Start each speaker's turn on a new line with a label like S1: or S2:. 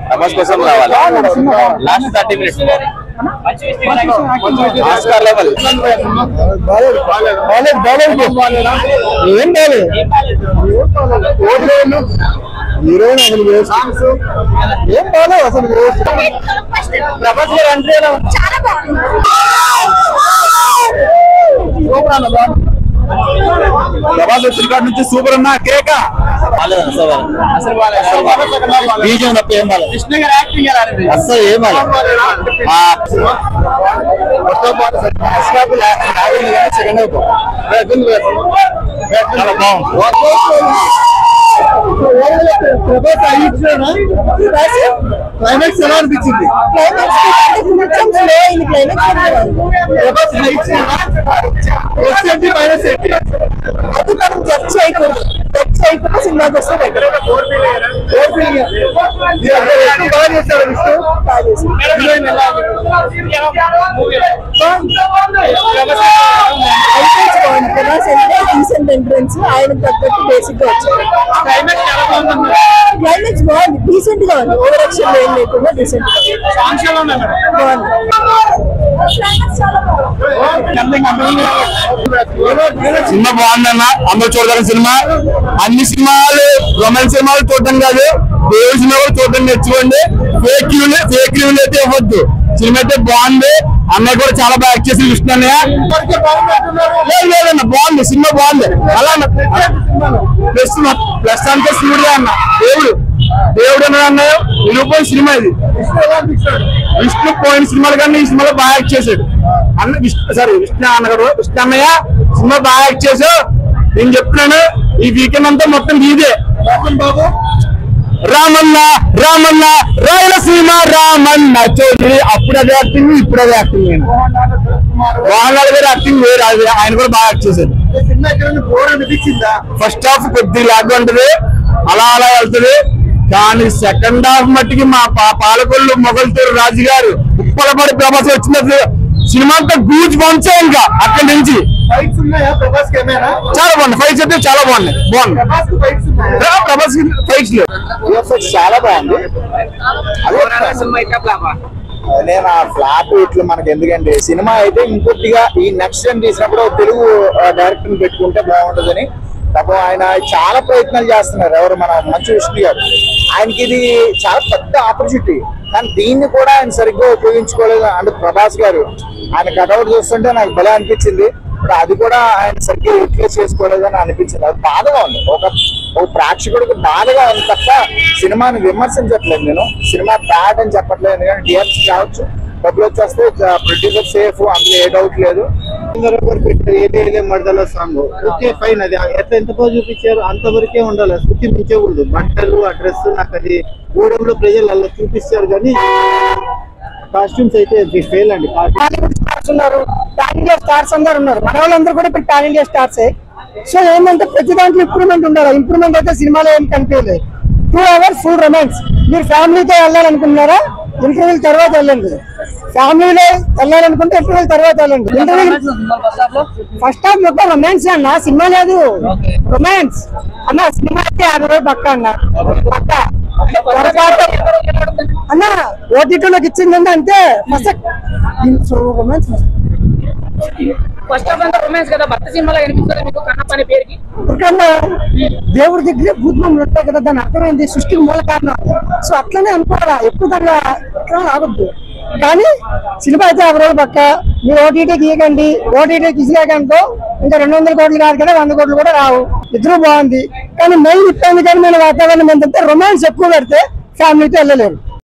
S1: ప్రభాస్ కోసం రావాలి last 30 minutes Oscar level
S2: heroine అసలు ఏం బాగాలేదు అసలు ప్రభాస్ గారు అంటే ప్రభాస్ వచ్చిన కాడి నుంచి సూపర్ అన్నా కేక బీజం తప్ప ఏం బాగా అసలు ఏం బాగా సెకండ్ క్లైమాక్స్ ఎలా అనిపించింది సినిమాకి వస్తే డీసెంట్ ఎంట్రన్స్ ఆయన తగ్గట్టు బేసిక్ గా వచ్చారు క్లైమాక్స్ బాగుంది డీసెంట్ గా ఉంది ఓవర్ యాక్షన్ ఏం లేకుండా డీసెంట్
S3: సినిమా బాగుందన్న అందరూ చూడాలి సినిమా అన్ని సినిమాలు రొమాన్స్ సినిమాలు చూడటం కాదు దేవుడి సినిమా కూడా చూడటం నేర్చుకోండి ఫేక్ రివ్యూలు అయితే ఇవ్వద్దు సినిమా అయితే బాగుంది అన్నయ్య కూడా చాలా బాగా యాక్ట్ చేసి విష్ణు అన్నయ్య లేదన్న బాగుంది సినిమా బాగుంది అలా ప్లస్ అంటే సూర్య అన్న దేవుడు అన్నయ్య నిరూపణ సినిమా ఇది విష్ణు పోయిన సినిమాల కన్నా ఈ సినిమాలో బాగా యాక్ట్ చేశాడు అన్న విష్ణు అన్నయ్య సినిమా బాగా యాక్ట్ చేసావు నేను చెప్తున్నాను ఈ వీకెండ్ అంతా మొత్తం ఇదే బాబు రామన్న రాయలసీమ రామన్న చౌదరి అప్పుడు అదే యాక్టింగ్ ఇప్పుడు అదే యాక్టింగ్ నేను మోహన్ లాల్ గారి యాక్టింగ్ వేరు అది ఆయన కూడా బాగా యాక్ట్ చేశాడు ఫస్ట్ హాఫ్ కొద్దిగా లాగ్ ఉంటది అలా వెళ్తుంది కానీ సెకండ్ హాఫ్ మట్టికి మా పాలకొల్లు మొగల్తూరు రాజు గారు ఉప్పలపడి ప్రభాస్ వచ్చినట్లు సినిమా అంతా గూజ్ పంచే ఇంకా అక్కడి నుంచి చాలా బాగుంది ఫైట్స్ అయితే చాలా బాగున్నాయి ప్రభాస్ ఫైట్స్
S2: చాలా బాగుంది నేను ఆ ఫ్లాప్ ఇట్లా మనకి ఎందుకంటే సినిమా అయితే ఇంకొద్దిగా ఈ నెక్స్ట్ టైం తీసినప్పుడు తెలుగు డైరెక్టర్ పెట్టుకుంటే బాగుంటుందని పాపం ఆయన చాలా ప్రయత్నాలు చేస్తున్నారు ఎవరు మన మంచు విష్ణు గారు ఆయనకి ఇది చాలా పెద్ద ఆపర్చునిటీ కానీ దీన్ని కూడా ఆయన సరిగ్గా ఉపయోగించుకోలేదు అంటే ప్రభాస్ గారు ఆయన కటౌట్ చూస్తుంటే నాకు భలే అనిపించింది అది కూడా ఆయన సరిగ్గా యూటిలైజ్ చేసుకోలేదని అనిపించింది అది బాధగా ఉంది ఒక ప్రేక్షకుడికి బాధగా ఉంది తప్ప సినిమాని విమర్శించట్లేదు నేను సినిమా బ్యాడ్ అని చెప్పట్లేదు ఎందుకంటే డిఎఫ్స్ కావచ్చు డబ్బులు వచ్చేస్తే ప్రొడ్యూసర్ సేఫ్ అందులో ఏ డౌట్ లేదు మడదల సాంగ్ ఓకే ఫైన్ అది ఎట్లా ఎంత బాగా చూపించారు అంతవరకే ఉండాలి శృతి మించకూడదు బట్టలు ఆ డ్రెస్ నాకు అది ఊడంలో ప్రజలు అలా చూపిస్తారు కానీ కాస్ట్యూమ్స్ అయితే ఫెయిల్ అండి
S4: ఉన్నారు పాన్ ఇండియా స్టార్స్ అందరు ఉన్నారు మన వాళ్ళందరూ కూడా ఇప్పుడు పాన్ ఇండియా స్టార్సే సో ఏంటంటే ప్రతి దాంట్లో ఇంప్రూవ్మెంట్ ఉండాలి ఇంప్రూవ్మెంట్ అయితే సినిమాలో ఏం కనిపించలేదు 2 hours ఫుల్ రొమాన్స్ మీరు ఫ్యామిలీతో వెళ్ళాలనుకున్నారా ఇంటర్వ్యూల తర్వాత వెళ్ళండి ఫ్యామిలీలో వెళ్ళాలనుకుంటే ఇంటర్వ్యూల తర్వాత వెళ్ళండి ఫస్ట్ హాఫ్ మొత్తం రొమాన్స్ అన్న సినిమా లేదు రొమాన్స్ అన్న సినిమా అయితే 50 పక్క అన్న పక్క అన్న ఓటీటీలోకి ఇచ్చిందంటే అంతే రొమాన్స్
S5: ఫస్ట్ ఆఫ్ అంతా రొమాన్స్ కదా భక్తి సినిమాలో కనిపిస్తుంది మీకు కన్నప్ప అనే పేరుకి
S4: దేవుడి దగ్గరే భూతములు ఉంటాయి కదా దాని అర్థమైంది సృష్టికి మూల కారణం సో అట్లనే అనుకోవాలా ఎక్కువ దాంట్లో ఇట్లా రావద్దు కానీ సినిమా అయితే 50 పక్క మీరు ఓటీటీకి ఇవ్వకండి ఓటీటీకి ఇచ్చినాకంటూ ఇంకా 200 కోట్లు కాదు కదా 100 కోట్లు కూడా రావు ఇద్దరు బాగుంది కానీ మెయిన్ ఇబ్బందికరమైన వాతావరణం ఏంటంటే రొమాన్స్ ఎక్కువ పెడితే ఫ్యామిలీతో వెళ్ళలేరు